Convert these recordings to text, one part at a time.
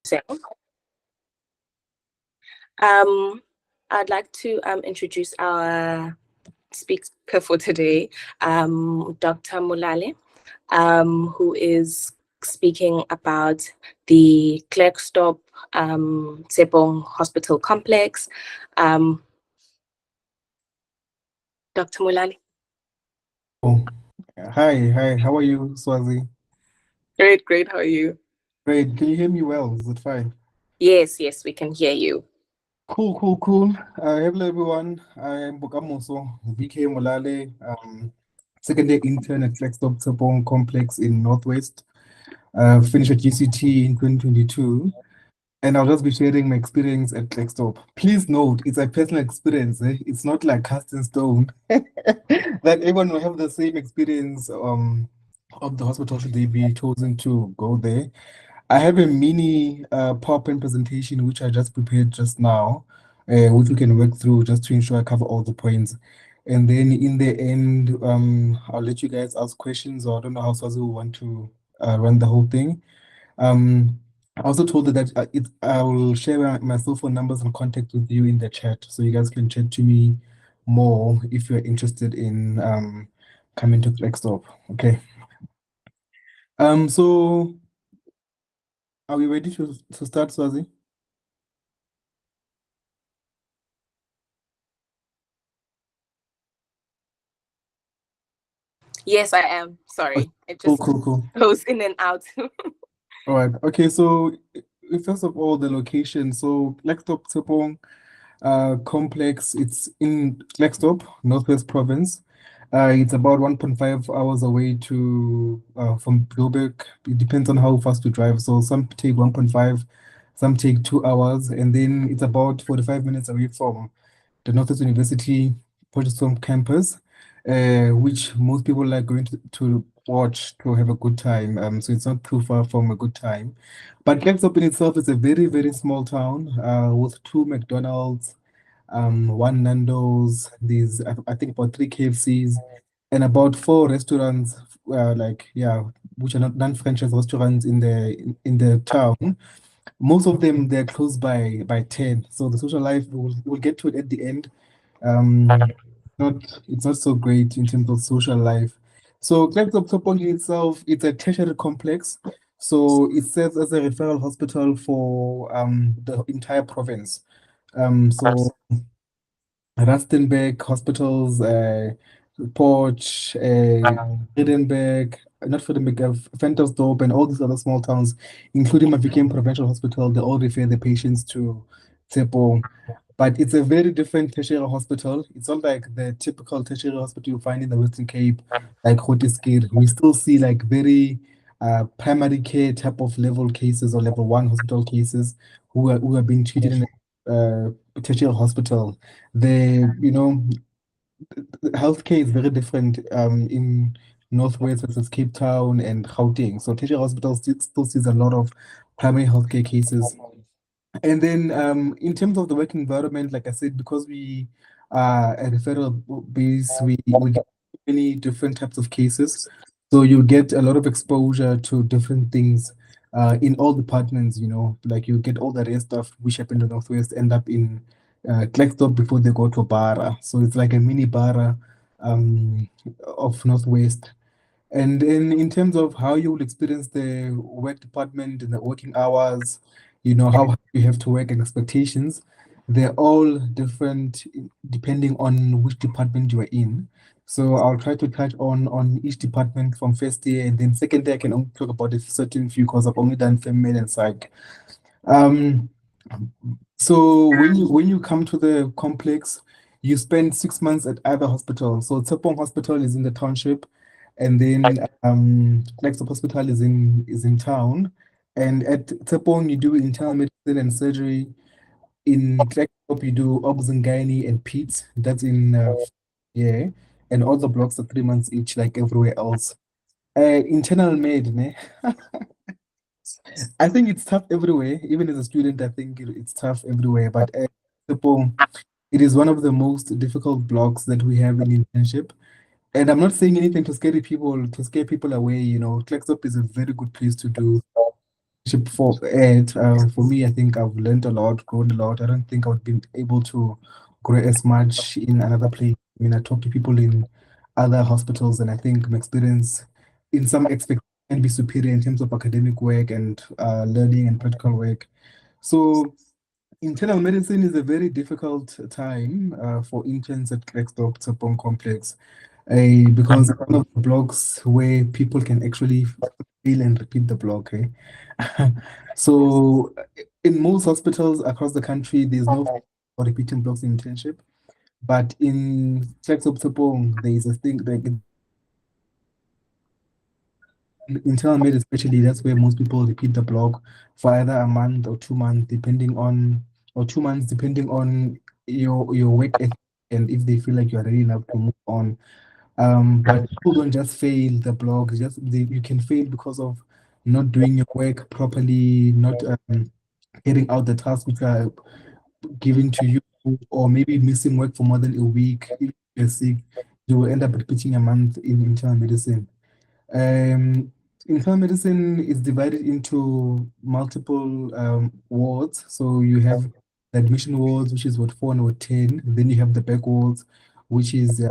So, I'd like to introduce our speaker for today, Dr. Molale, who is speaking about the Klerksdorp Tshepong Hospital Complex. Dr. Molale. Oh, hi, how are you, Swazi? Great. How are you? Great. Can you hear me well? Is it fine? Yes, we can hear you. Cool. Hello, everyone. I am Bokamoso, VK Molale, second year intern at Klerksdorp Tshepong Complex in Northwest. Finished at GCT in 2022. And I'll just be sharing my experience at Klerksdorp. Please note, it's a personal experience. It's not like cast in stone. That everyone will have the same experience of the hospital should they be chosen to go there. I have a mini PowerPoint presentation which I just prepared just now, which we can work through just to ensure I cover all the points. And then in the end, I'll let you guys ask questions, or I don't know how Swazi will want to run the whole thing. I also told her that I will share my cell phone numbers and contact with you in the chat, so you guys can chat to me more if you're interested in coming to Klerksdorp. Okay. So are we ready to start, Swazi? Yes, I am. Sorry. It just Cool. goes in and out. All right. Okay. So first of all, the location. So Klerksdorp Tshepong Complex. It's in Klerksdorp, Northwest Province. It's about 1.5 hours away to from Joburg. It depends on how fast you drive. So some take 1.5, some take 2 hours, and then it's about 45 minutes away from the Northwest University Potchefstroom campus, which most people like going to watch to have a good time. So it's not too far from a good time. But Klerksdorp in itself is a very small town with two McDonald's, one Nando's, I think about three KFCs, and about four restaurants, which are not non-franchise restaurants in the town. Most of them they're closed by 10. So the social life we'll get to it at the end. It's not so great in terms of social life. So Klerksdorp Tshepong itself, it's a tertiary complex. So it serves as a referral hospital for the entire province. So Rustenburg hospitals, Potch, Friedenberg, not Friedenberg, Ventersdorp, and all these other small towns, including Mafikeng Provincial Hospital, they all refer the patients to Tshepong. But it's a very different tertiary hospital. It's not like the typical tertiary hospital you find in the Western Cape, like Grooteskier. We still see like very primary care type of level cases or level one hospital cases who are being treated in a tertiary hospital. The healthcare is very different in Northwest versus Cape Town and Gauteng. So tertiary hospitals still sees a lot of primary healthcare cases. And then in terms of the work environment, like I said, because we are a referral base, we get many different types of cases. So you get a lot of exposure to different things in all departments, like you get all the rare stuff which happen in the Northwest end up in Klerksdorp before they go to Bara. So it's like a mini Bara of Northwest. And then in terms of how you will experience the work department and the working hours, how hard you have to work and expectations, they're all different depending on which department you are in. So I'll try to touch on each department from first year, and then second year I can only talk about a certain few because I've only done female and psych. Um, so when you come to the complex, you spend 6 months at either hospital. So Tshepong Hospital is in the township, and then Klerksdorp Hospital is in town. And at Tshepong you do internal medicine and surgery. In Klerksdorp you do obs and gynae and peds. That's in yeah, and all the blocks are 3 months each, like everywhere else. Internal med, ne? I think it's tough everywhere. Even as a student, I think it's tough everywhere. But Tshepong, it is one of the most difficult blocks that we have in internship. And I'm not saying anything to scare people away. Klerksdorp is a very good place to do. for me, I think I've learned a lot, grown a lot. I don't think I would be able to grow as much in another place. I mean, I talk to people in other hospitals, and I think my experience in some aspects can be superior in terms of academic work and learning and practical work. So internal medicine is a very difficult time for interns at Klerksdorp Tshepong Complex because it's one of the blocks where people can actually fail and repeat the block. So in most hospitals across the country, there's no for repeating blocks in internship. But in Klerksdorp Tshepong, there is a thing like in internal med especially, that's where most people repeat the block for either a month or 2 months, depending on or 2 months, depending on your work ethic and if they feel like you're ready enough to move on. But people don't just fail the blog. You can fail because of not doing your work properly, not carrying out the tasks which are given to you, or maybe missing work for more than a week. If you're sick, you will end up repeating a month in internal medicine. Um, Internal medicine is divided into multiple wards. So you have the admission wards, which is what 4 and 10. Then you have the back wards, which is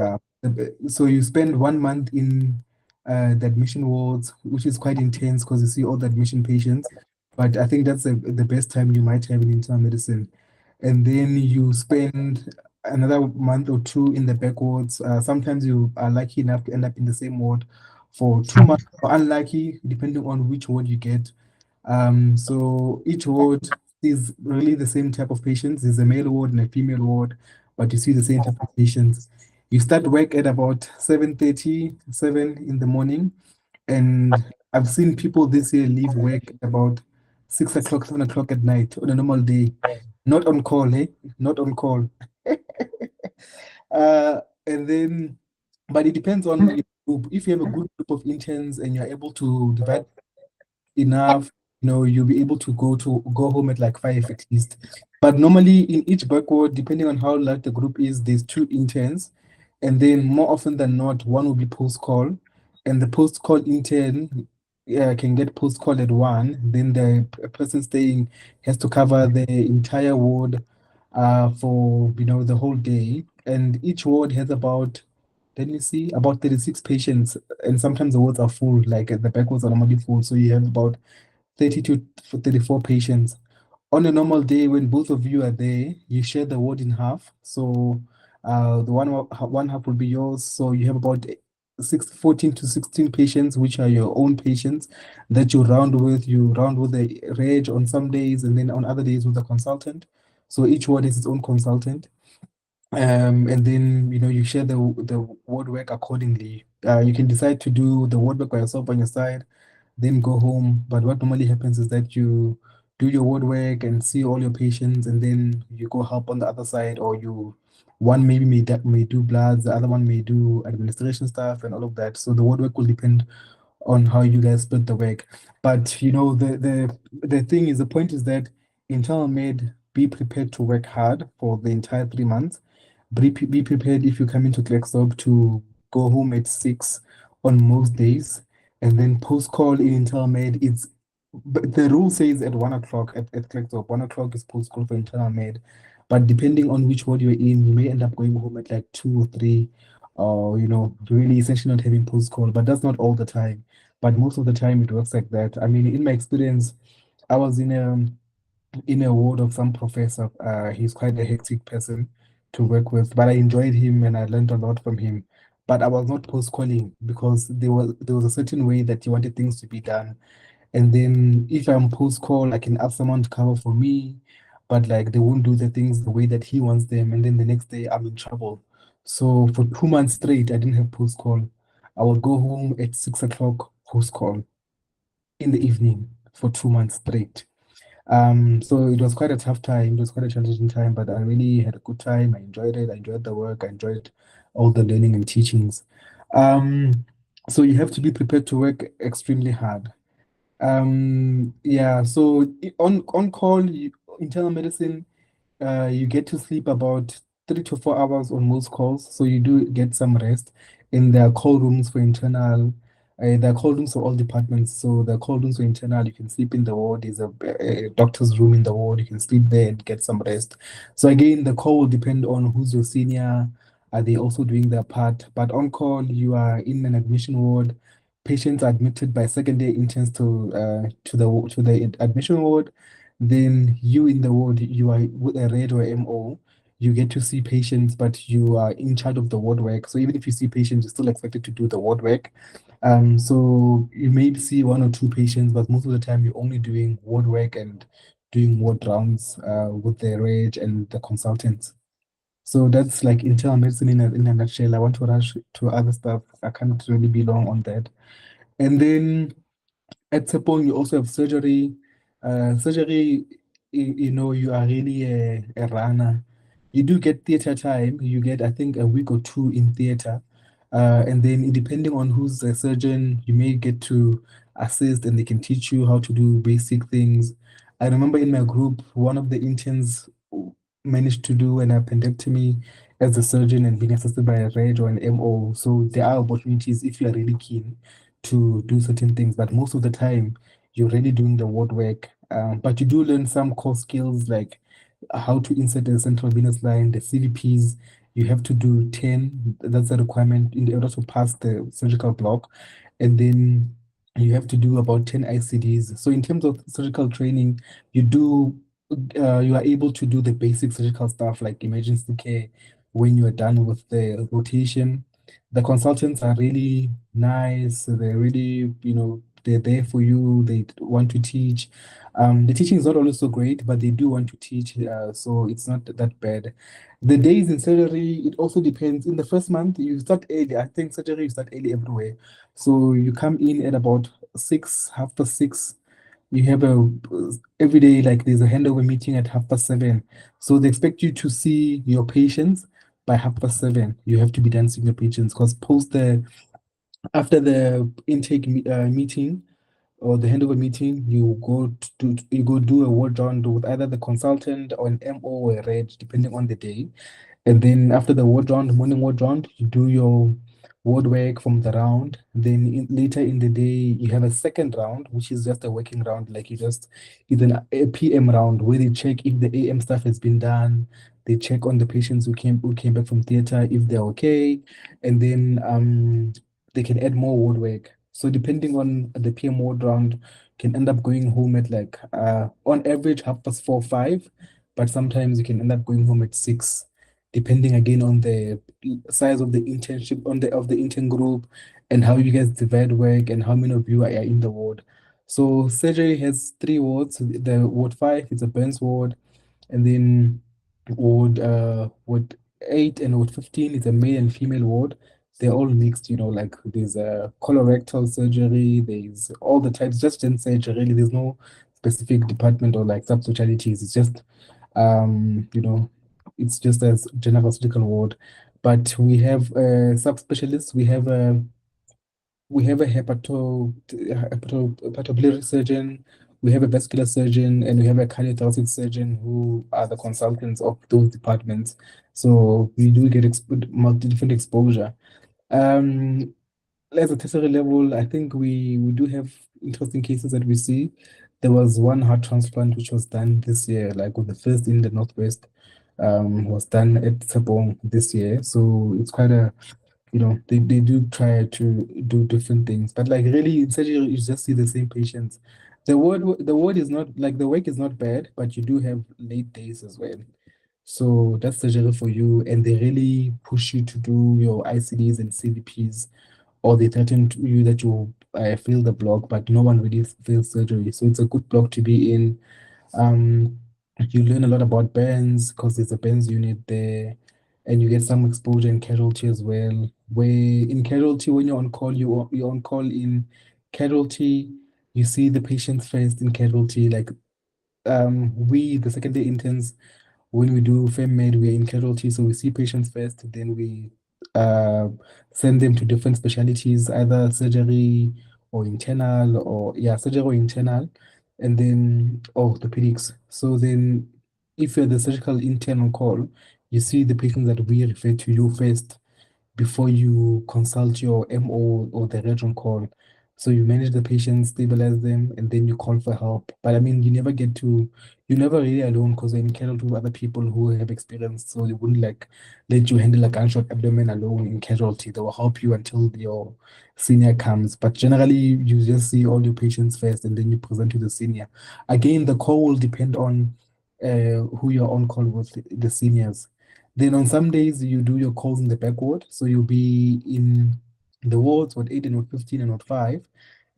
so you spend 1 month in the admission wards, which is quite intense because you see all the admission patients. But I think that's the best time you might have in internal medicine. And then you spend another month or two in the back wards. Sometimes you are lucky enough to end up in the same ward for 2 months, or unlucky, depending on which ward you get. So each ward is really the same type of patients. There's a male ward and a female ward, but you see the same type of patients. You start work at about 7:30, 7 in the morning, and I've seen people this year leave work at about 6 o'clock, 7 o'clock at night on a normal day. Not on call, eh? Not on call. And then, but it depends on your group. If you have a good group of interns and you're able to divide enough, you'll be able to go home at like 5 at least. But normally in each backward, depending on how large the group is, there's two interns, and then more often than not, one will be post call, and the post call intern can get post call at 1. Then the person staying has to cover the entire ward for the whole day, and each ward has about, let me see, about 36 patients, and sometimes the wards are full, like the back wards are normally full, so you have about 30 to 34 patients. On a normal day, when both of you are there, you share the ward in half. So the one half will be yours. So you have about 14 to 16 patients, which are your own patients that you round with. You round with the reg on some days, and then on other days with the consultant. So each ward has its own consultant. And then you share the ward work accordingly. You can decide to do the ward work by yourself on your side, then go home. But what normally happens is that you do your ward work and see all your patients, and then you go help on the other side, or one maybe may do bloods, the other one may do administration stuff and all of that. So the ward work will depend on how you guys split the work. But the thing is, the point is that internal med, be prepared to work hard for the entire 3 months. Be prepared if you come into Klerksdorp to go home at 6 on most days, and then post call in internal med. But the rule says at 1 o'clock at Klerksdorp. 1 o'clock is post call for internal med, but depending on which ward you're in, you may end up going home at like 2 or 3, or really essentially not having post call. But that's not all the time. But most of the time it works like that. I mean, in my experience, I was in a ward of some professor. He's quite a hectic person to work with, but I enjoyed him and I learned a lot from him. But I was not post calling because there was a certain way that you wanted things to be done. And then if I'm post call, I can ask someone to cover for me, but like they won't do the things the way that he wants them. And then the next day I'm in trouble. So for 2 months straight, I didn't have post call. I would go home at 6 o'clock post call in the evening for 2 months straight. So it was quite a tough time. It was quite a challenging time, but I really had a good time. I enjoyed it. I enjoyed the work. I enjoyed all the learning and teachings. So you have to be prepared to work extremely hard. Yeah, so on call, internal medicine, you get to sleep about 3 to 4 hours on most calls, so you do get some rest. In the call rooms for internal, They're called rooms for all departments. So they're called rooms for internal. You can sleep in the ward. There's a doctor's room in the ward. You can sleep there and get some rest. So again, the call will depend on who's your senior. Are they also doing their part? But on call, you are in an admission ward. Patients are admitted by second-year interns to the admission ward. Then you in the ward, you are with a reg or MO. You get to see patients, but you are in charge of the ward work. So even if you see patients, you're still expected to do the ward work. So you may see one or two patients, but most of the time you're only doing ward work and doing ward rounds with the reg and the consultants. So that's like internal medicine in a nutshell. I want to rush to other stuff. I can't really be long on that. And then at Tshepong, you also have surgery. Surgery, you are really a runner. You do get theater time. You get, I think, a week or two in theater. And then depending on who's the surgeon, you may get to assist and they can teach you how to do basic things. I remember in my group, one of the interns managed to do an appendectomy as a surgeon and being assisted by a reg or an MO. So there are opportunities if you are really keen to do certain things, but most of the time you're really doing the ward work. But you do learn some core skills like how to insert the central venous line, the CVPs. You have to do 10. That's a requirement in order to pass the surgical block. And then you have to do about 10 ICDs. So in terms of surgical training, you are able to do the basic surgical stuff like emergency care when you are done with the rotation. The consultants are really nice. They're really, they're there for you. They want to teach. The teaching is not always so great, but they do want to teach, so it's not that bad. The days in surgery, it also depends. In the first month, you start early. I think surgery you start early everywhere. So you come in at about 6, half past 6. You have every day, like there's a handover meeting at half past 7. So they expect you to see your patients by half past 7. You have to be done seeing your patients because after the intake meeting or the handover meeting, you go do a ward round with either the consultant or an MO or a reg, depending on the day. And then after the ward round, morning ward round, you do your ward work from the round. Then later in the day, you have a second round, which is just a working round, like it's a PM round where they check if the AM stuff has been done. They check on the patients who came back from theater if they're okay, and then they can add more ward work. So depending on the PM ward round, can end up going home at like on average 4:30, 5, but sometimes you can end up going home at 6 depending again on the size of the internship of the intern group and how you guys divide work and how many of you are in the ward. So surgery has 3 wards. The ward 5 is a burns ward, and then ward 8 and ward 15 is a male and female ward. They're all mixed, like there's a colorectal surgery, there's all the types, just gen surgery, really. There's no specific department or like subspecialties. It's just it's just a general surgical ward. But we have subspecialists. We have a hepatobiliary surgeon, we have a vascular surgeon, and we have a cardiothoracic surgeon who are the consultants of those departments. So we do get multi-different exposure. Um, as a tertiary level, I think we do have interesting cases that we see. There was one heart transplant which was done this year, like with the first in the Northwest, was done at Tshepong this year. So it's quite they do try to do different things, but like really in surgery you just see the same patients. The word is not like the work is not bad, but you do have late days as well. So that's surgery for you, and they really push you to do your ICDs and CVPs, or they threaten to you that you fail the block, but no one really fails surgery. So it's a good block to be in. Um, you learn a lot about burns because there's a burns unit there, and you get some exposure in casualty as well. Where in casualty, when you're on call, you're on call in casualty. You see the patients first in casualty. Like we, the secondary interns, when we do FemMed, we're in casualty, so we see patients first, then we uh, send them to different specialties, either surgery or internal, or yeah, surgery or internal, and then orthopedics. So then, if you're the surgical intern on call, you see the patients that we refer to you first before you consult your MO or the reg on call. So you manage the patients, stabilize them, and then you call for help. But I mean, you're never really alone because you're in casualty with other people who have experience. So they wouldn't like let you handle a gunshot abdomen alone in casualty. They will help you until your senior comes. But generally, you just see all your patients first, and then you present to the senior. Again, the call will depend on who you're on call with, the seniors. Then on some days, you do your calls in the back ward. So you'll be in the wards, ward 8 and ward 15 and ward 5,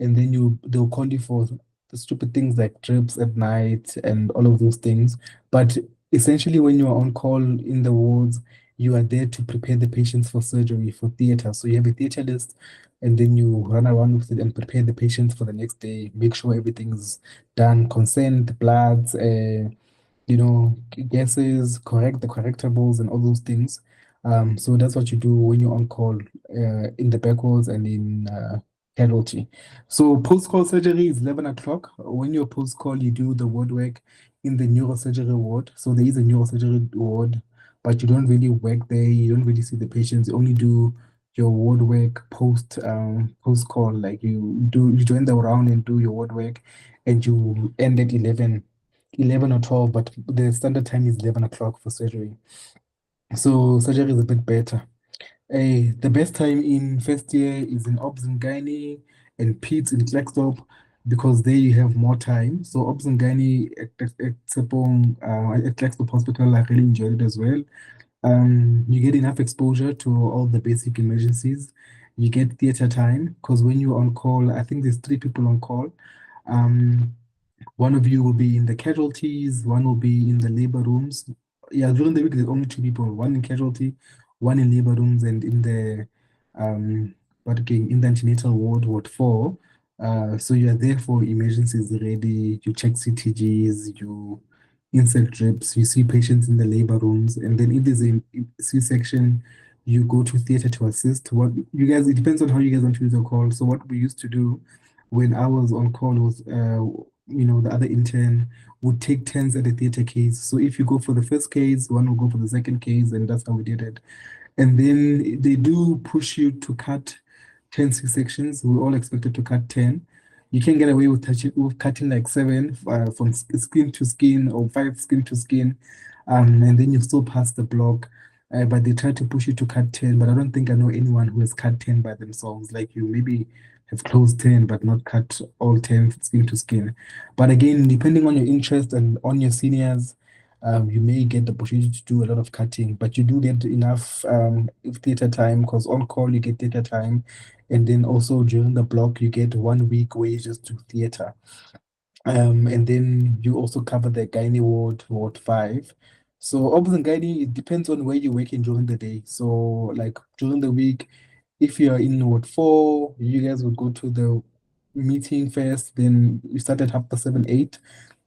and then they'll call you for the stupid things like trips at night and all of those things. But essentially, when you are on call in the wards, you are there to prepare the patients for surgery, for theater. So you have a theater list, and then you run around with it and prepare the patients for the next day. Make sure everything's done, consent, bloods, guesses, correct the correctables and all those things. So that's what you do when you're on call in the back wards and in casualty. So post-call surgery is 11 o'clock. When you're post-call, you do the ward work in the neurosurgery ward. So there is a neurosurgery ward, but you don't really work there. You don't really see the patients. You only do your ward work post-call. Like you join the round and do your ward work, and you end at 11 or 12, but the standard time is 11 o'clock for surgery. So surgery is a bit better. The best time in first year is in obs and gynae and peds in Klerksdorp because there you have more time. So obs and gynae at Tshepong, at Klerksdorp Hospital, I really enjoyed it as well. You get enough exposure to all the basic emergencies. You get theater time because when you're on call, I think there's 3 people on call. One of you will be in the casualties, one will be in the labor rooms. Yeah, during the week, there's only 2 people, one in casualty, one in labor rooms, and in the in the antenatal ward, ward 4. So you're there for emergencies ready, you check CTGs, you insert drips, you see patients in the labor rooms, and then if there's a C-section, you go to theater to assist. It depends on how you guys want to use your call. So what we used to do when I was on call was the other intern would take turns at the theater case. So if you go for the first case, one will go for the second case, and that's how we did it. And then they do push you to cut 10 C-sections. We're all expected to cut 10. You can get away with cutting like 7 from skin to skin or 5 skin to skin, and then you still pass the block. But they try to push you to cut 10, but I don't think I know anyone who has cut 10 by themselves. Like you maybe have closed 10, but not cut all 10 skin to skin. But again, depending on your interest and on your seniors, you may get the opportunity to do a lot of cutting, but you do get enough theater time because on call you get theater time. And then also during the block, you get 1 week where you just do theater. And then you also cover the gynae ward, ward 5. So obs and gynae, it depends on where you're working during the day. So like during the week, if you're in ward 4, you guys would go to the meeting first, then you start at 7:30, 8.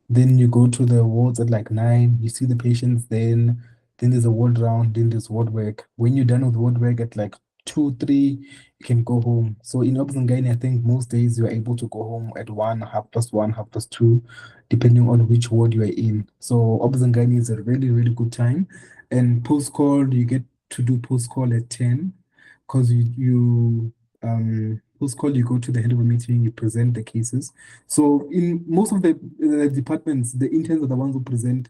Then you go to the wards at like 9, you see the patients, then there's a ward round, then there's ward work. When you're done with ward work at like 2, 3, you can go home. So in obs and gynae, I think most days you're able to go home at 1, 1:30, 2:30, depending on which ward you are in. So obs and gynae is a really, really good time. And post-call, you get to do post-call at 10 because post-call, you go to the head of a meeting, you present the cases. So in most of the departments, the interns are the ones who present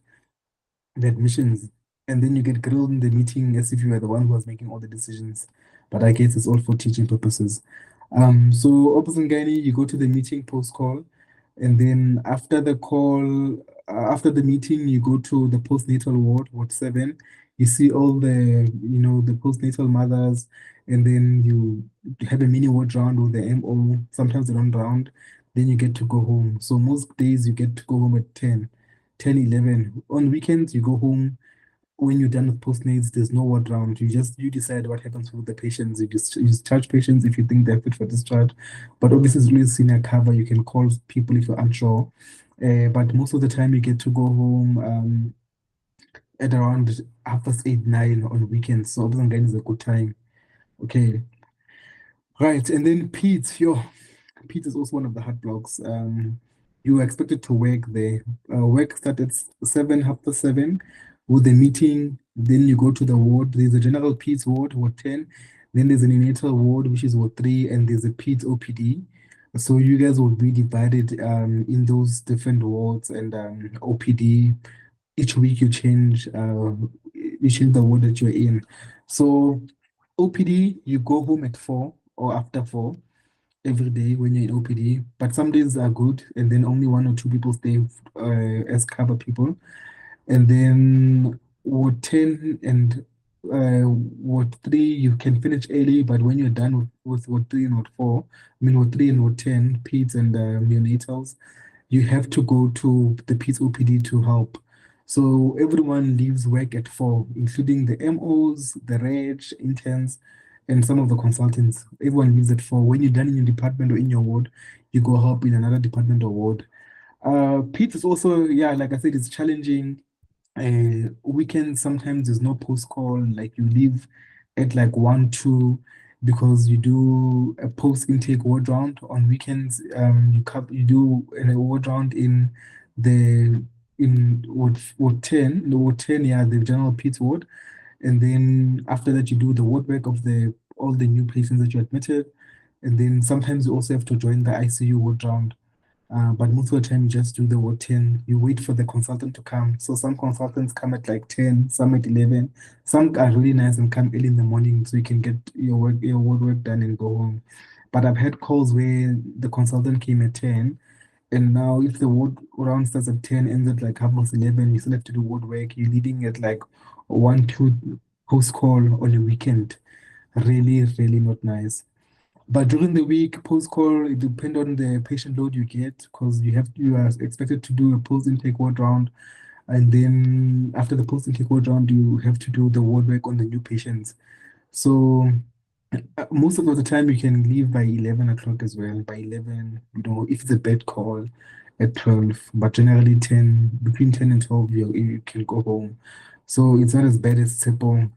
the admissions, and then you get grilled in the meeting as if you were the one who was making all the decisions. But I guess it's all for teaching purposes. So opposite gynae, you go to the meeting post-call, and then after the call, after the meeting, you go to the postnatal ward, ward 7. You see all the postnatal mothers, and then you have a mini ward round with the MO. Sometimes they don't round. Then you get to go home. So most days you get to go home at 10, 10, 11. On weekends, you go home when you're done with postnates. There's no ward round. You decide what happens with the patients. You discharge patients if you think they're fit for discharge. But obviously, it's really senior cover. You can call people if you're unsure. But most of the time, you get to go home at around 8:30, 9 on weekends. So obviously, again, is a good time. Okay. Right. And then Pete, Pete is also one of the hard blocks. You are expected to work there. Work starts at 7:30 with the meeting. Then you go to the ward. There's a general Peds ward, ward 10. Then there's an neonatal ward, which is ward 3, and there's a Peds OPD. So you guys will be divided in those different wards and OPD. Each week you change the ward that you're in. So OPD, you go home at 4 or after 4 every day when you're in OPD. But some days are good, and then only one or two people stay as cover people. And then Ward 10 and Ward 3, you can finish early, but when you're done with Ward 3 and Ward 4, I mean, Ward 3 and Ward 10, peds and neonatals, you have to go to the peds OPD to help. So everyone leaves work at 4, including the MOs, the reg, interns, and some of the consultants. Everyone leaves at 4. When you're done in your department or in your ward, you go help in another department or ward. Peds is also, yeah, like I said, it's challenging. Weekends sometimes there's no post call, like you leave at like 1 2 because you do a post intake ward round on weekends. You do a ward round the in ward 10, the ward 10, yeah, the general peds ward, and then after that you do the ward work of the all the new patients that you admitted, and then sometimes you also have to join the ICU ward round. But most of the time, you just do the ward 10. You wait for the consultant to come. So some consultants come at like 10, some at 11. Some are really nice and come early in the morning so you can get your ward work done and go home. But I've had calls where the consultant came at 10, and now if the ward round starts at 10, ends at like 11:30, you still have to do ward work. You're leading at like 1, 2 post call on a weekend. Really, really not nice. But during the week, post call, it depends on the patient load you get because you are expected to do a post intake ward round, and then after the post intake ward round, you have to do the ward work on the new patients. So most of the time, you can leave by 11 o'clock as well. By 11, if it's a bad call at 12, but generally between 10 and 12, you can go home. So it's not as bad as Tshepong.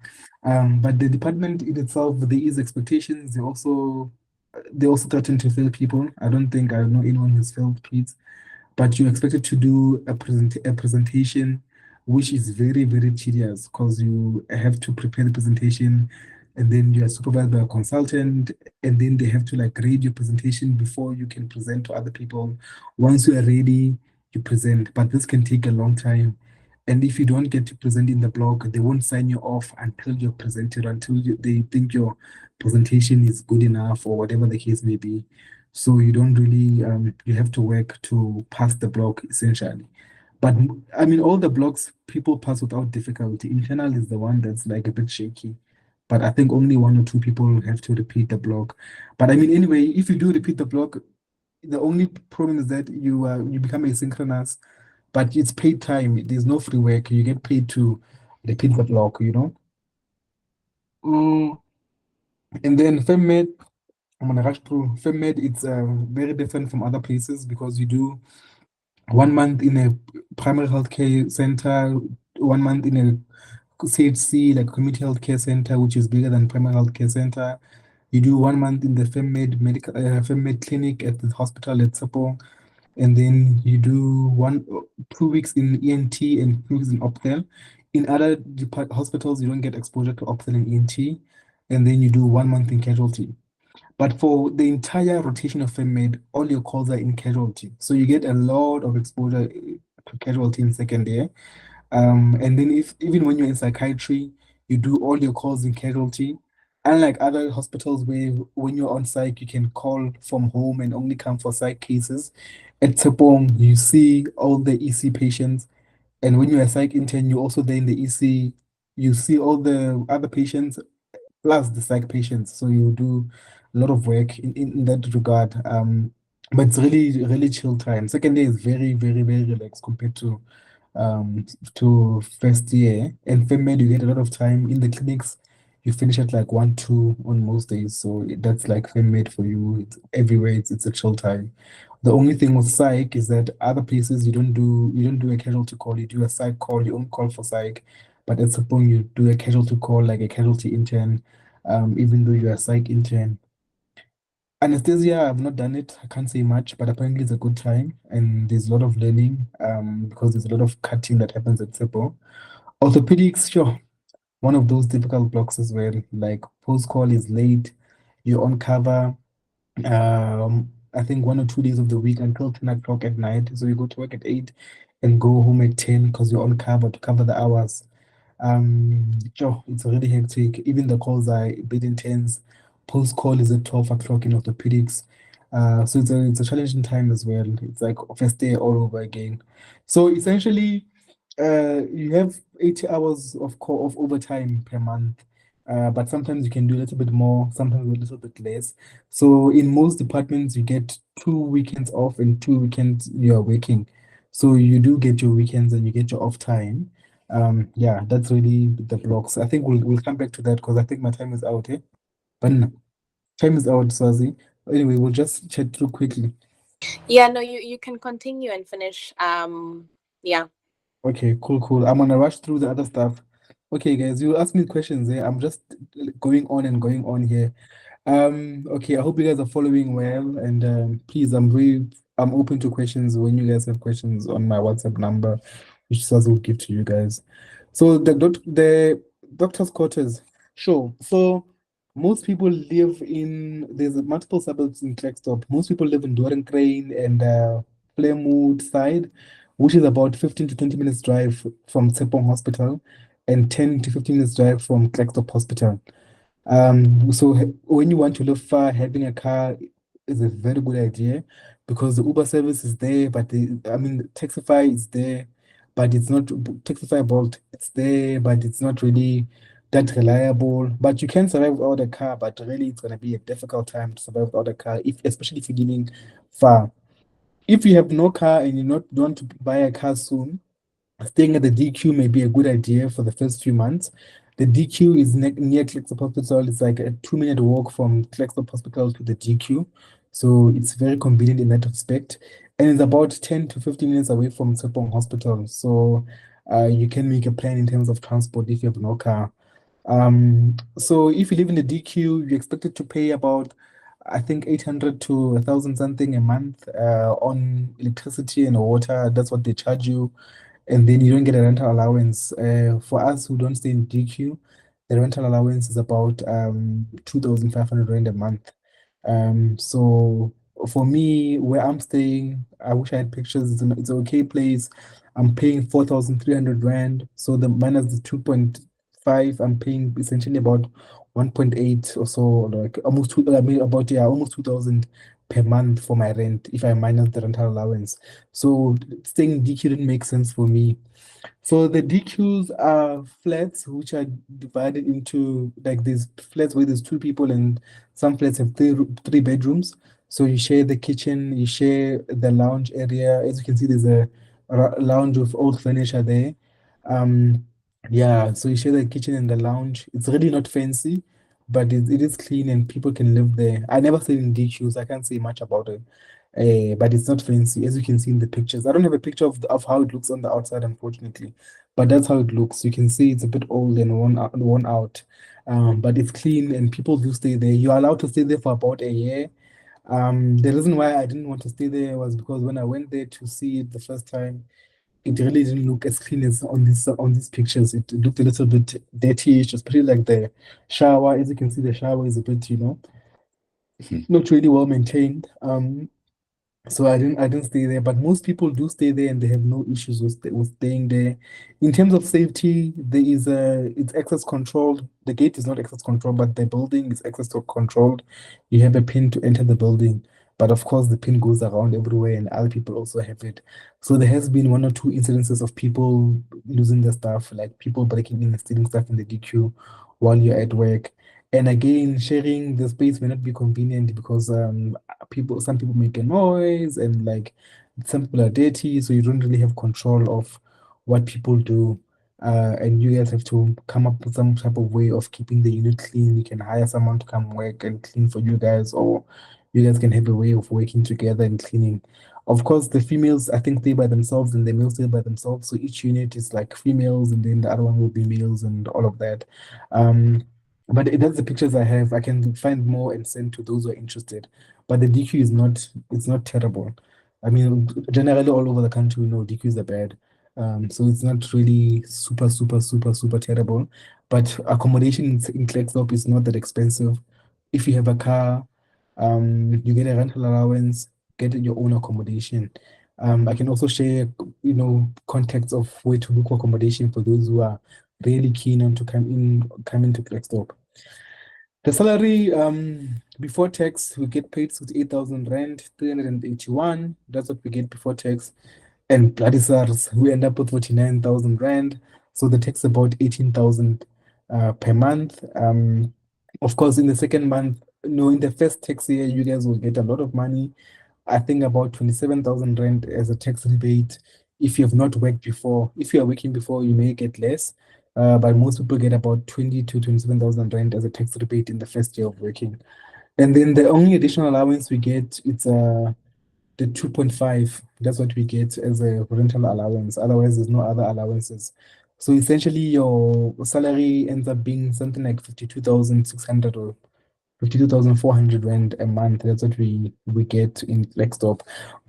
But the department in itself, there is expectations. They also threaten to fail people. I don't know anyone who's failed PEDS, but you're expected to do a presentation, which is very, very tedious because you have to prepare the presentation, and then you are supervised by a consultant, and then they have to like grade your presentation before you can present to other people. Once you are ready, you present, but this can take a long time. And if you don't get to present in the blog, they won't sign you off until you're presented, they think your presentation is good enough or whatever the case may be. So you don't really, you have to work to pass the block essentially. But I mean, all the blocks people pass without difficulty. Internal is the one that's like a bit shaky. But I think only one or two people have to repeat the block. But I mean, anyway, if you do repeat the block, the only problem is that you become asynchronous, but it's paid time. There's no free work. You get paid to repeat the block. Mm, and then FemMed, I'm gonna rush through. FemMed, it's very different from other places because you do 1 month in a primary healthcare center, 1 month in a CHC, like community healthcare center, which is bigger than primary healthcare center. You do 1 month in the FemMed clinic at the hospital at Tshepong, and then you do 2 weeks in ENT and 2 weeks in Optel. In other hospitals, you don't get exposure to Optel and ENT, and then you do 1 month in casualty. But for the entire rotation of FemMed, all your calls are in casualty. So you get a lot of exposure to casualty in second year. And then even when you're in psychiatry, you do all your calls in casualty. Unlike other hospitals where when you're on psych, you can call from home and only come for psych cases. At Tshepong, you see all the EC patients. And when you're a psych intern, you're also there in the EC. You see all the other patients plus the psych patients. So you do a lot of work in that regard. But it's really, really chill time. Second day is very, very, very relaxed compared um to first year. And FemMed, you get a lot of time in the clinics. You finish at like 1, 2 on most days. So that's like FemMed for you. It's everywhere. It's a chill time. The only thing with psych is that other places you don't do a casualty call, you do a psych call, you don't call for psych. But at some point you do a casualty call like a casualty intern, even though you're a psych intern. Anesthesia, I've not done it. I can't say much, but apparently it's a good time and there's a lot of learning because there's a lot of cutting that happens at Tshepong. Orthopedics, sure, one of those difficult blocks as well. Like post call is late, you're on cover. I think 1 or 2 days of the week until 10 o'clock at night. So you go to work at 8 and go home at 10 because you're on cover to cover the hours. It's really hectic. Even the calls are a bit intense. Post call is at 12 o'clock in orthopedics. So it's a challenging time as well. It's like first day all over again. So essentially, you have 80 hours of overtime per month. But sometimes you can do a little bit more, sometimes a little bit less. So in most departments, you get 2 weekends off and 2 weekends you're working. So you do get your weekends and you get your off time. Yeah, that's really the blocks. I think we'll come back to that because I think my time is out, eh? But no, time is out, Swazi. Anyway, we'll just chat through quickly. Yeah, no, you can continue and finish. Yeah. Okay, cool. I'm gonna rush through the other stuff. Okay, guys, you ask me questions, eh? I'm just going on and going on here. Okay, I hope you guys are following well, and please, I'm open to questions when you guys have questions on my WhatsApp number, which Saz will give to you guys. So the doctor's quarters, sure. So most people live in there's multiple suburbs in Klerksdorp. Most people live in Dorenkrein and Fleurmoed side, which is about 15 to 20 minutes drive from Tshepong Hospital, and 10 to 15 minutes drive from Klerksdorp Hospital. So when you want to live far, having a car is a very good idea because the Uber service is there, but Taxify is there, but it's not Taxify Bolt. It's there, but it's not really that reliable. But you can survive without a car, but really it's gonna be a difficult time to survive without a car, especially if you're living far. If you have no car and you not want to buy a car soon, staying at the DQ may be a good idea for the first few months. The DQ is near Klerksdorp Hospital. It's like a 2 minute walk from Klerksdorp Hospital to the DQ. So it's very convenient in that respect. And it's about 10 to 15 minutes away from Tshepong Hospital. So you can make a plan in terms of transport if you have no car. So if you live in the DQ, you're expected to pay about, I think, 800 to 1,000 something a month on electricity and water. That's what they charge you, and then you don't get a rental allowance. For us who don't stay in DQ, the rental allowance is about 2,500 rand a month. So for me, where I'm staying, I wish I had pictures. It's an okay place. I'm paying 4,300 rand. So the minus the 2.5, I'm paying essentially about 1.8 or so, like almost two. I mean about almost 2,000 per month for my rent if I minus the rental allowance. So staying in DQ didn't make sense for me. So the DQs are flats which are divided into like these flats where there's two people and some flats have three bedrooms. So you share the kitchen, you share the lounge area. As you can see, there's a lounge with old furniture there. Yeah, so you share the kitchen and the lounge. It's really not fancy, but it is clean and people can live there. I never stayed in DQs. I can't say much about it. But it's not fancy, as you can see in the pictures. I don't have a picture of how it looks on the outside, unfortunately, but that's how it looks. You can see it's a bit old and worn out, but it's clean and people do stay there. You're allowed to stay there for about a year. The reason why I didn't want to stay there was because when I went there to see it the first time, it really didn't look as clean as on these pictures. It looked a little bit dirty, especially like the shower. As you can see, the shower is a bit, not really well maintained. So I didn't stay there, but most people do stay there and they have no issues with staying there. In terms of safety, it's access controlled. The gate is not access controlled, but the building is access controlled. You have a pin to enter the building, but of course the pin goes around everywhere and other people also have it. So there has been 1 or 2 incidences of people losing their stuff, like people breaking in and stealing stuff in the DQ while you're at work. And again, sharing the space may not be convenient because some people make a noise and like some people are dirty, so you don't really have control of what people do. And you guys have to come up with some type of way of keeping the unit clean. You can hire someone to come work and clean for you guys, or you guys can have a way of working together and cleaning. Of course, the females, I think, stay by themselves and the males stay by themselves. So each unit is like females and then the other one will be males and all of that. Um, but that's the pictures I have. I can find more and send to those who are interested. But the DQ is it's not terrible. I mean, generally all over the country, DQs are bad. So it's not really super, super, super, super terrible. But accommodation in Klerksdorp is not that expensive. If you have a car, You get a rental allowance, get your own accommodation. I can also share, contacts of where to look for accommodation for those who are really keen on to come into Klerksdorp. The salary, before tax, we get paid 68,000 rand, 381. That's what we get before tax. And bloody SARS, we end up with 49,000 rand. So the tax about 18,000 per month. Of course, in the second month, no, in the first tax year, you guys will get a lot of money. I think about 27,000 rand as a tax rebate. If you have not worked before, if you are working before, you may get less. But most people get about 20 to 27,000 rand as a tax rebate in the first year of working. And then the only additional allowance we get, it's the 2.5. That's what we get as a rental allowance. Otherwise, there's no other allowances. So essentially, your salary ends up being something like 52,600 or 52,400 rand a month. That's what we get in Klerksdorp.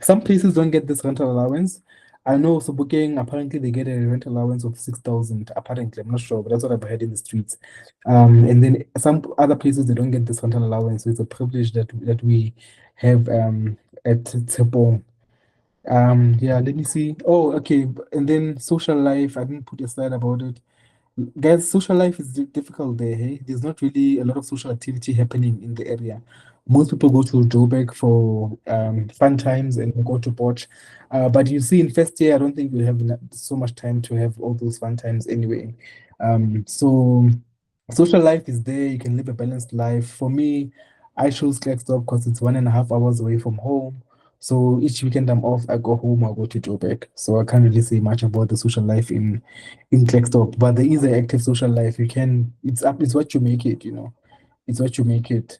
Some places don't get this rental allowance. I know Sobukeng, apparently they get a rental allowance of 6,000. Apparently, I'm not sure, but that's what I've heard in the streets. And then some other places they don't get this rental allowance. So it's a privilege that we have at Tshepong. Yeah, let me see. Oh, okay. And then social life, I didn't put a slide about it. Guys, social life is difficult there. Hey, there's not really a lot of social activity happening in the area. Most people go to Joburg for fun times and go to Potch. But you see, in first year, I don't think we have so much time to have all those fun times anyway. So social life is there. You can live a balanced life. For me, I chose Klerksdorp because it's 1.5 hours away from home. So each weekend I'm off, I go home, I go to Joburg. So I can't really say much about the social life in Klerksdorp, but there is an active social life. It's what you make it, It's what you make it.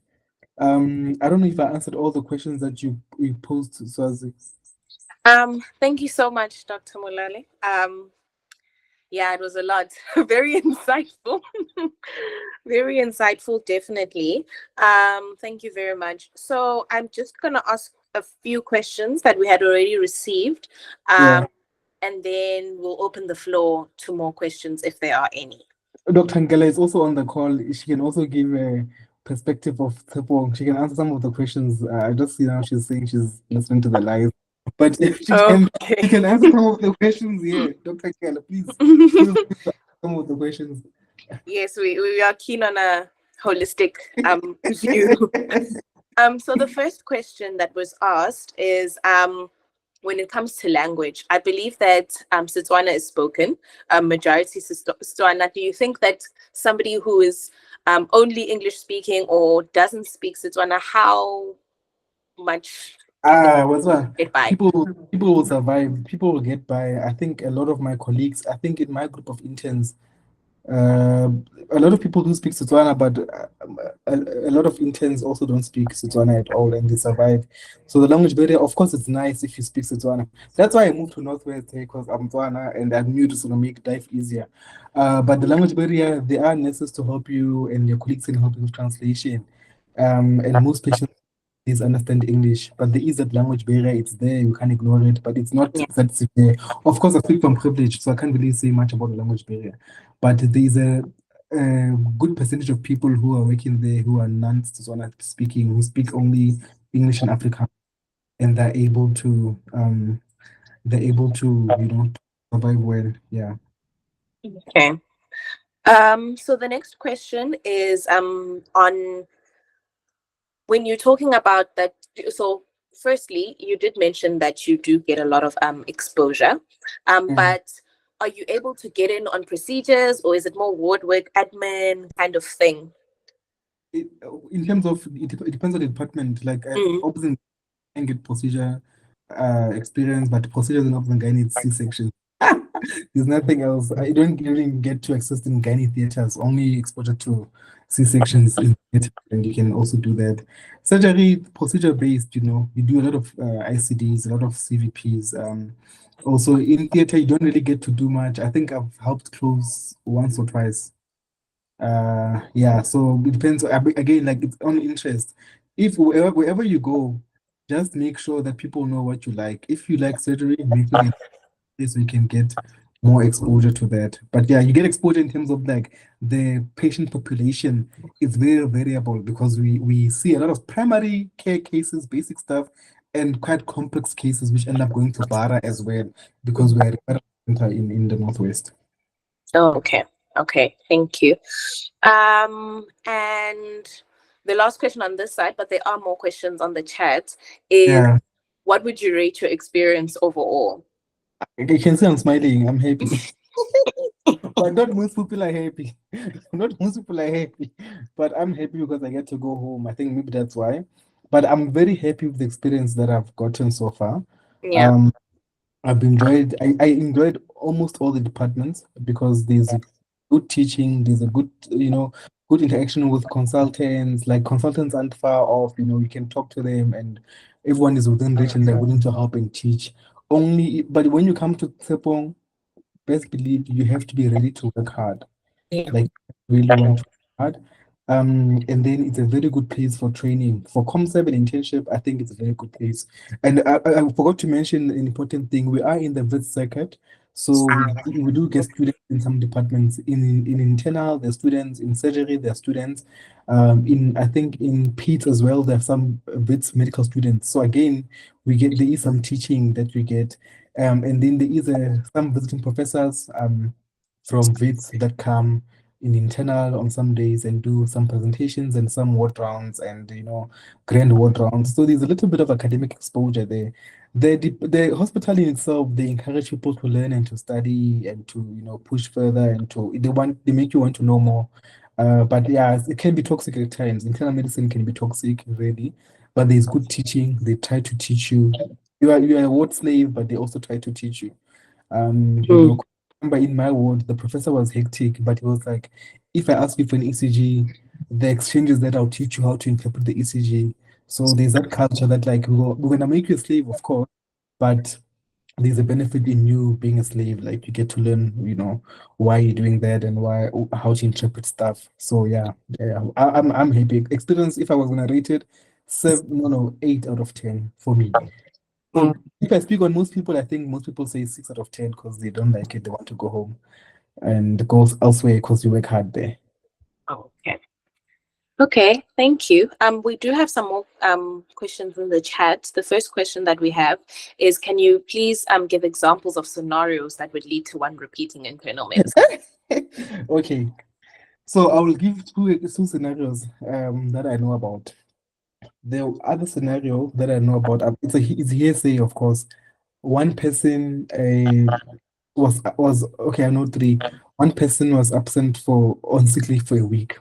I don't know if I answered all the questions that you posed, Swazi. Thank you so much, Dr. Molale. Yeah, it was a lot. Very insightful. Very insightful, definitely. Thank you very much. So I'm just gonna ask a few questions that we had already received. Yeah. And then we'll open the floor to more questions if there are any. Dr. Ngela is also on the call. She can also give a perspective of Tshepong. She can answer some of the questions. I just see now she's saying she's listening to the live. But if she can answer some of the questions, yeah. Dr. Ngela, please feel free to answer some of the questions. Yes, we are keen on a holistic view. So the first question that was asked is when it comes to language, I believe that Setswana is spoken, majority Setswana. Do you think that somebody who is only English speaking or doesn't speak Setswana, how much What's that? get by? People will survive. People will get by. I think a lot of my colleagues, I think in my group of interns, a lot of people do speak Setswana, but a lot of interns also don't speak Setswana at all, and they survive. So the language barrier, of course, it's nice if you speak Setswana. That's why I moved to Northwest because I'm Tswana, and I knew this would make life easier. But the language barrier, there are nurses to help you, and your colleagues can help you with translation. And most patients understand English, but there is that language barrier. It's there, you can't ignore it, but it's not that severe. Of course, I speak from privilege, so I can't really say much about the language barrier. But there is a good percentage of people who are working there who are non-Setswana speaking, who speak only English and Afrikaans, and they're able to survive well. Yeah. Okay. So the next question is on when you're talking about that. So firstly, you did mention that you do get a lot of exposure, but are you able to get in on procedures, or is it more ward work, admin kind of thing? In terms of it depends on the department. Like obviously, I can get procedure experience, but procedures in obs and gynae it's C-section. There's nothing else. I don't even get to access in gynae theaters. Only exposure to C-sections in theater, and you can also do that. Surgery procedure based. You do a lot of ICDs, a lot of CVPs. Also in theater, you don't really get to do much. I think I've helped close once or twice. Yeah, so it depends again, like it's on interest. If wherever you go, just make sure that people know what you like. If you like surgery, make sure that place we can get more exposure to that. But yeah, you get exposure in terms of like the patient population is very variable because we see a lot of primary care cases, basic stuff, and quite complex cases which end up going to Bara as well because we're a referral center in the Northwest. Oh, okay. Okay. Thank you. And the last question on this side, but there are more questions on the chat, is Yeah, what would you rate your experience overall? you can see I'm smiling. I'm happy. But not most people are happy. Not most people are happy. But I'm happy because I get to go home. I think maybe that's why. But I'm very happy with the experience that I've gotten so far. Yeah. Um, I enjoyed almost all the departments because there's a good teaching, there's a good, good interaction with consultants. Like consultants aren't far off, you can talk to them and everyone is within reach and they're willing to help and teach. But when you come to Tshepong, best believe you have to be ready to work hard. Yeah. Like really want to work hard. And then it's a very good place for training. For Com7 internship, I think it's a very good place. And I forgot to mention an important thing. We are in the vet circuit. So we do get students in some departments. In internal, there's students. In surgery, there are students. I think in PEDS as well, there are some vets medical students. So again, there is some teaching that we get. And then there is some visiting professors from vets that come in internal on some days and do some presentations and some ward rounds and grand ward rounds. So there's a little bit of academic exposure there. The hospital in itself, they encourage people to learn and to study and to push further and they make you want to know more. But yeah, it can be toxic at times. Internal medicine can be toxic, really. But there's good teaching. They try to teach you. You are a ward slave, but they also try to teach you. Mm. Remember in my ward, the professor was hectic, but he was like, if I ask you for an ECG, the exchange is that I'll teach you how to interpret the ECG. So there's that culture that like we're gonna make you a slave, of course, but there's a benefit in you being a slave. Like you get to learn, why you're doing that and how to interpret stuff. So yeah, I'm happy. Experience, if I was gonna rate it, 8 out of 10 for me. So if I speak on most people, I think most people say 6 out of 10 because they don't like it. They want to go home and go elsewhere because you work hard there. Okay. Okay, thank you. We do have some more questions in the chat. The first question that we have is, can you please give examples of scenarios that would lead to one repeating internal medicine? Okay, so I will give two scenarios that I know about. The other scenario that I know about, it's hearsay, of course. One person was okay. I know three. One person was absent on sick leave for a week,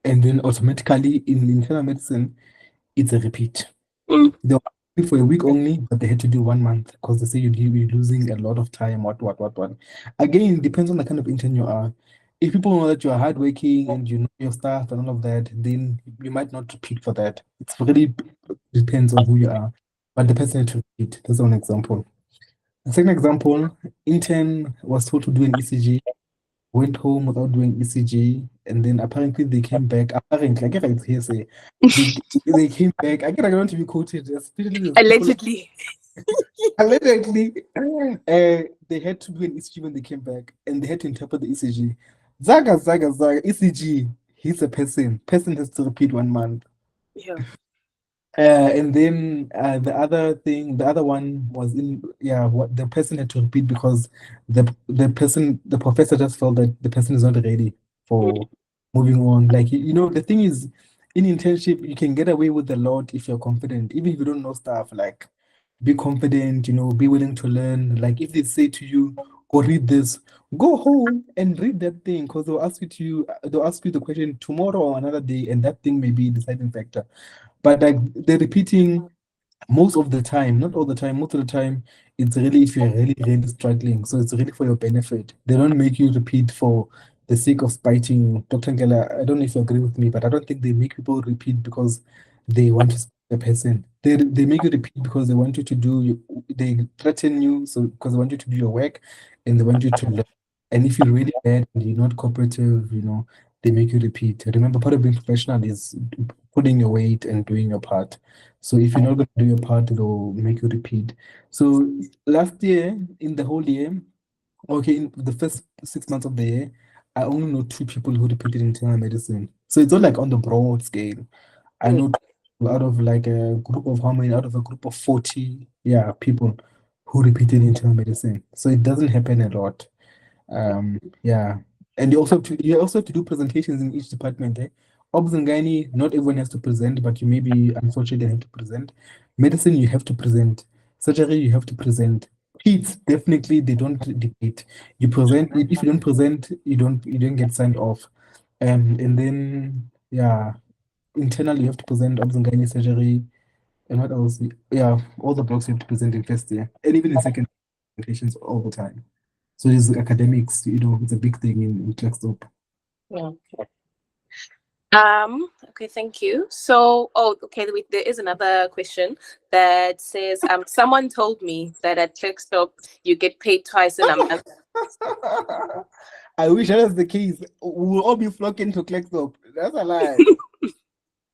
and then automatically in internal medicine, it's a repeat. Mm. They were asking for a week only, but they had to do 1 month because they say you're losing a lot of time. What. Again, it depends on the kind of intern you are. If people know that you are hardworking and you know your stuff and all of that, then you might not repeat for that. It really depends on who you are. But the person had to repeat. That's one example. The second example, intern was told to do an ECG, went home without doing ECG, and then apparently they came back. Apparently, I get it's hearsay. They they came back. I get I don't want to be quoted, especially those people Allegedly. allegedly. They had to do an ECG when they came back, and they had to interpret the ECG. Zaga, ECG. He's a person. Person has to repeat 1 month. Yeah. And then the other one was what the person had to repeat because the professor just felt that the person is not ready for moving on. Like, the thing is, in internship, you can get away with a lot if you're confident, even if you don't know stuff. Like, be confident, be willing to learn. Like, if they say to you, go read this, go home and read that thing because they'll ask you the question tomorrow or another day, and that thing may be the deciding factor. But like they're repeating most of the time, not all the time, most of the time, it's really if you're really, really struggling. So it's really for your benefit. They don't make you repeat for the sake of spiting. Dr. Ngela, I don't know if you agree with me, but I don't think they make people repeat because they want to spite the person. They make you repeat because they want you to they threaten you, so because they want you to do your work and they want you to learn. And if you're really bad and you're not cooperative, they make you repeat. Remember, part of being professional is putting your weight and doing your part. So if you're not going to do your part, it'll make you repeat. So last year, in the whole year, Okay, in the first 6 months of the year, I only know two people who repeated internal medicine. So it's not like on the broad scale. I Mm. know out of like a group of how many? Out of a group of 40, yeah, people who repeated internal medicine. So it doesn't happen a lot. Yeah. And you also have to do presentations in each department, eh? Obs and gynae, not everyone has to present, but you maybe unfortunately have to present. Medicine, you have to present. Surgery, you have to present. Peds, definitely they don't debate. You present. If you don't present, you don't get signed off. And then yeah, internal you have to present obs and gynae surgery. And what else? Yeah, all the blocks you have to present in first year. And even in second presentations all the time. So it's academics, it's a big thing in Klerksdorp. Yeah. Okay, thank you. So, okay, there is another question that says, someone told me that at Klerksdorp you get paid twice in a month. I wish that was the case. We'll all be flocking to Klerksdorp. That's a lie.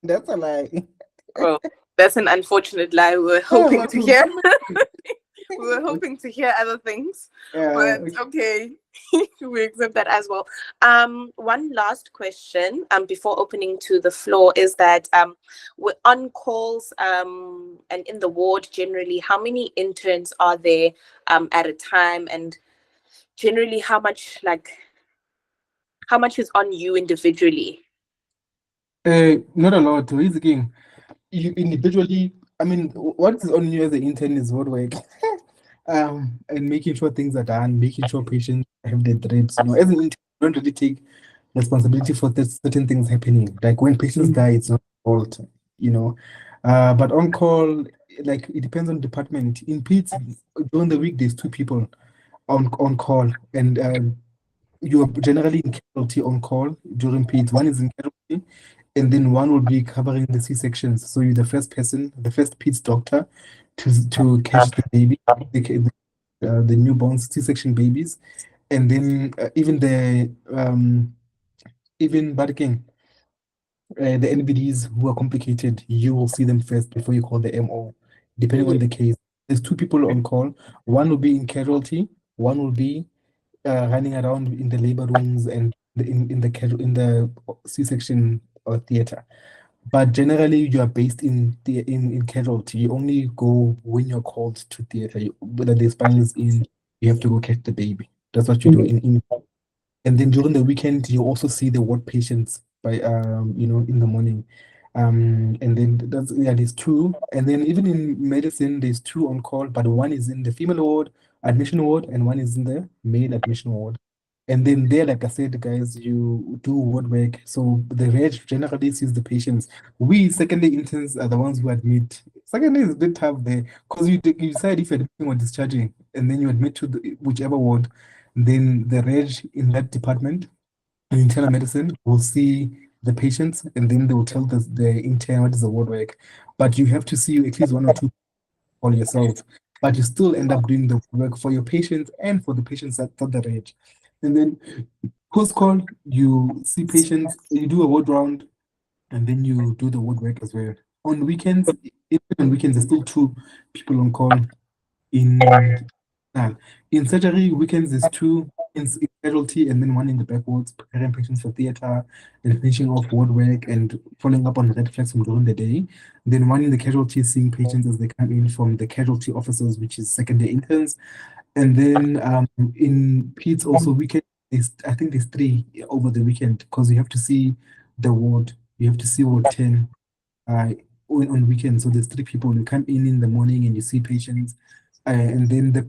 That's a lie. Well, that's an unfortunate lie. We were Oh, hoping but to hear. We were hoping to hear other things, but okay. okay, we accept that as well. One last question, before opening to the floor is that we're on calls, and in the ward generally, how many interns are there at a time, and generally how much is on you individually? Not a lot. Here's the thing. You individually, I mean, what is on you as an intern is what work. And making sure things are done, making sure patients have their drips. As an intern, you don't really take responsibility for certain things happening. Like when patients die, it's not your fault, you know. But on call, like it depends on department. In Peds, during the week, there's two people on call, and you're generally in casualty on call during Peds. One is in casualty, and then one will be covering the C-sections. So you're the first person, the first Peds doctor to catch the baby, the newborn C-section babies, and then even barking, the NBDs who are complicated, you will see them first before you call the MO, depending on the case. There's two people on call. One will be in casualty. One will be running around in the labor rooms and in the C-section or theater. But generally, you are based in casualty. You only go when you're called to theater. Whether the spinal is in, you have to go catch the baby. That's what you do in. And then during the weekend, you also see the ward patients in the morning. And then there's two. And then even in medicine, there's two on call, but one is in the female ward, admission ward, and one is in the male admission ward. And then there, like I said, guys, you do ward work. So the reg generally sees the patients. We secondary interns are the ones who admit. Secondary is a bit tough there because you decide if you're admitting or discharging, and then you admit to whichever ward. Then the reg in that department in internal medicine will see the patients, and then they will tell the intern what is the ward work. But you have to see at least one or two for yourself. But you still end up doing the work for your patients and for the patients that the reg. And then post call, you see patients, you do a ward round, and then you do the ward work as well. On weekends, even on weekends, there's still two people on call in in surgery, weekends is two in casualty and then one in the backwards, preparing patients for theater and finishing off ward work and following up on red flags from during the day. Then one in the casualty, seeing patients as they come in from the casualty officers, which is secondary interns. And then in Peds also weekend, I think there's three over the weekend because you have to see the ward. You have to see ward 10 uh, on weekends. So there's three people. You come in the morning and you see patients, and then the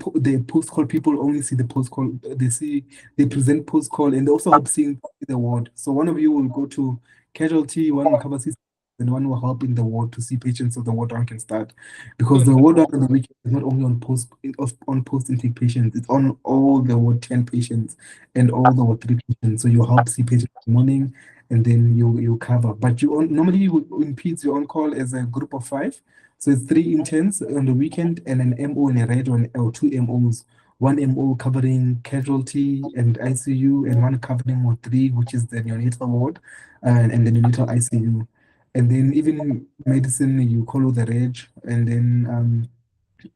post call people only see the post call. They present post call, and they also help seeing the ward. So one of you will go to casualty, one will cover CC, and one will help in the ward to see patients so the ward round can start. Because the ward round on the weekend is not only on post intake patients, it's on all the ward 10 patients and all the ward 3 patients. So you help see patients in the morning and then you cover. But normally in Peds you're on call as a group of 5. So it's 3 interns on the weekend and an MO and a red one or 2 MOs. One MO covering casualty and ICU and one covering ward 3, which is the neonatal ward and the neonatal ICU. And then even medicine you follow the reg, and then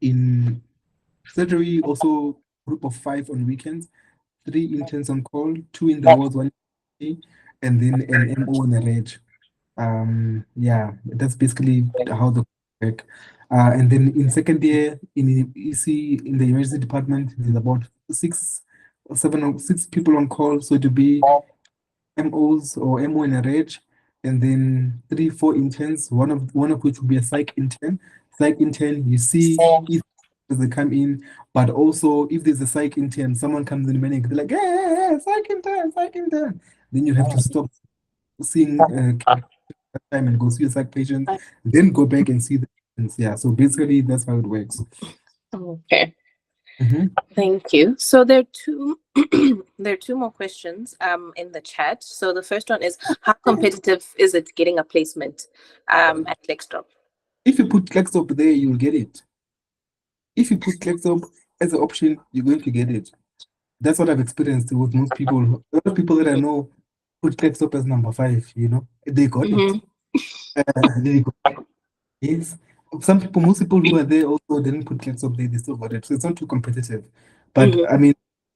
in surgery also group of 5 on weekends, 3 interns on call, 2 in the wards, 1 in the and then an MO and a reg. Yeah, that's basically how the work. And then in second year in the EC in the emergency department, there's about 6 people on call, so to be MOs or MO in a reg, and then 3-4 interns, one of which will be a psych intern. Psych intern, you see if they come in, but also if there's a psych intern, someone comes in manic, they're like, hey, psych intern, psych intern. Then you have to stop seeing time and go see a psych patient, then go back and see the patients. Yeah, so basically that's how it works. Okay. Mhm. Thank you. So there are two there are two more questions in the chat. So the first one is, how competitive is it getting a placement at Klerksdorp? If you put Klerksdorp there, you'll get it. If you put Klerksdorp as an option, you're going to get it. That's what I've experienced with most people. A lot of people that I know put Klerksdorp as number 5, you know, they got it. They got it. Yes. Most people who are there also didn't put Klerksdorp there, they still got it. So it's not too competitive. But I mean,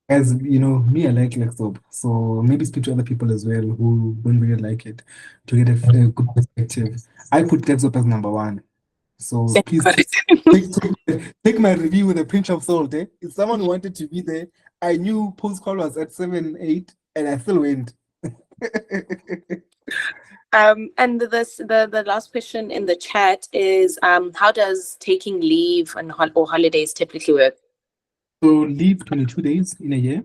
as you know, me, I like Klerksdorp. So maybe speak to other people as well who don't really like it to get a good perspective. I put Klerksdorp as number 1. So please take my review with a pinch of salt. Eh? If someone wanted to be there, I knew post call was at 7, 8, and I still went. And the last question in the chat is, how does taking leave and or holidays typically work? So leave 22 days in a year.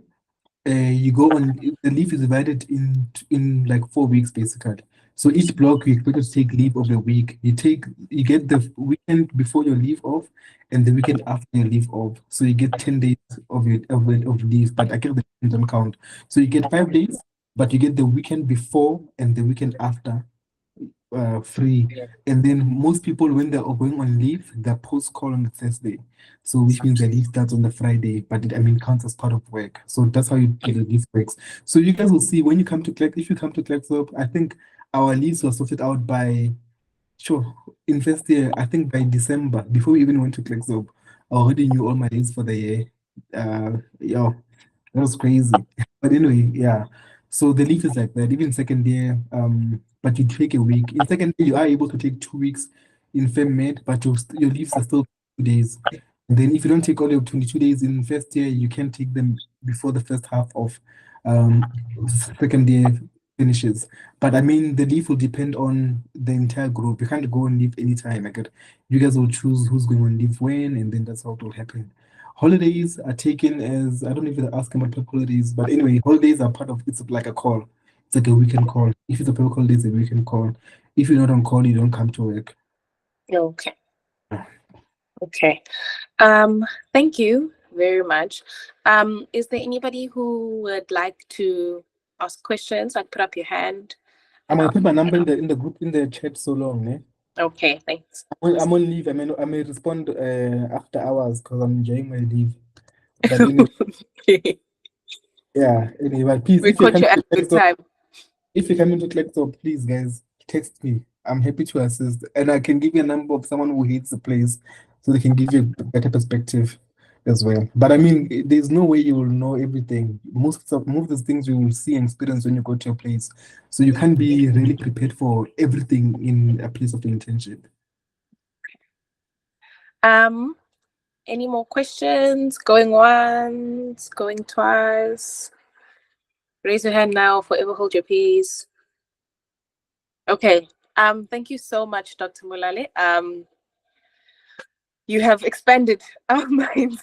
You go on, the leave is divided in like 4 weeks basically. So each block you expect to take leave of a week. You get the weekend before your leave off and the weekend after your leave off. So you get 10 days of leave, but I get the don't count. So you get 5 days, but you get the weekend before and the weekend after free. And then most people, when they're going on leave, they're post call on the Thursday. So which means the leave starts on the Friday, but it counts as part of work. So that's how the leave works. So you guys will see when you come to Clark, if you come to Klerksdorp, I think our leaves were sorted out by, in first year, I think by December, before we even went to Klerksdorp, I already knew all my leaves for the year. Yeah, that was crazy. But anyway, yeah. So the leave is like that, even second year, but you take a week. In second year, you are able to take 2 weeks in FemMed, but your leaves are still 2 days. And then if you don't take all your 22 days in first year, you can take them before the first half of second year finishes. But I mean, the leave will depend on the entire group. You can't go on leave anytime. You guys will choose who's going on leave when, and then that's how it will happen. Holidays are taken as, I don't know if they're asking about public holidays, but anyway, holidays are part of, it's like a call. It's like a weekend call. If it's a public holiday, it's a weekend call. If you're not on call, you don't come to work. Okay. Okay. Thank you very much. Is there anybody who would like to ask questions? Like, put up your hand. I'm gonna put my number in the group in the chat so long, eh? Okay, thanks. I'm on leave. I may respond after hours because I'm enjoying my leave. But anyway, yeah. Anyway, but please, We if you're caught you coming at a good time. if you come into Klerksdorp, please, guys, text me. I'm happy to assist, and I can give you a number of someone who hates the place, so they can give you a better perspective as well. But I mean, there's no way you will know everything. Most of the things you will see and experience when you go to a place, so you can't be really prepared for everything in a place of internship. Any more questions? Going once, going twice. Raise your hand now, forever hold your peace. Okay. Thank you so much, Dr. Molale. You have expanded our minds.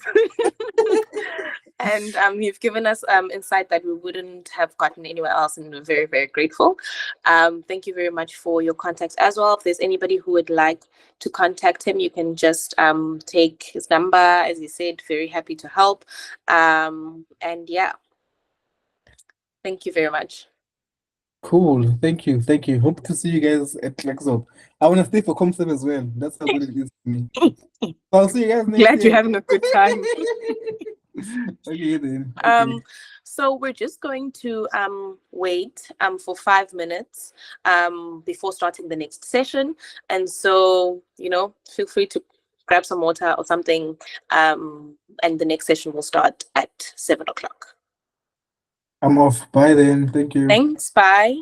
And you've given us insight that we wouldn't have gotten anywhere else, and we're very, very grateful. Thank you very much for your contacts as well. If there's anybody who would like to contact him, you can just take his number. As you said, very happy to help. And yeah, thank you very much. Cool. Thank you. Thank you. Hope to see you guys at Klerksdorp. I want to stay for COM7 as well. That's how good it is for me. I'll see you guys next Glad year. you're having a good time. Okay then. Okay. So we're just going to wait for 5 minutes before starting the next session. And so, feel free to grab some water or something, and the next session will start at 7 o'clock. I'm off. Bye then. Thank you. Thanks. Bye.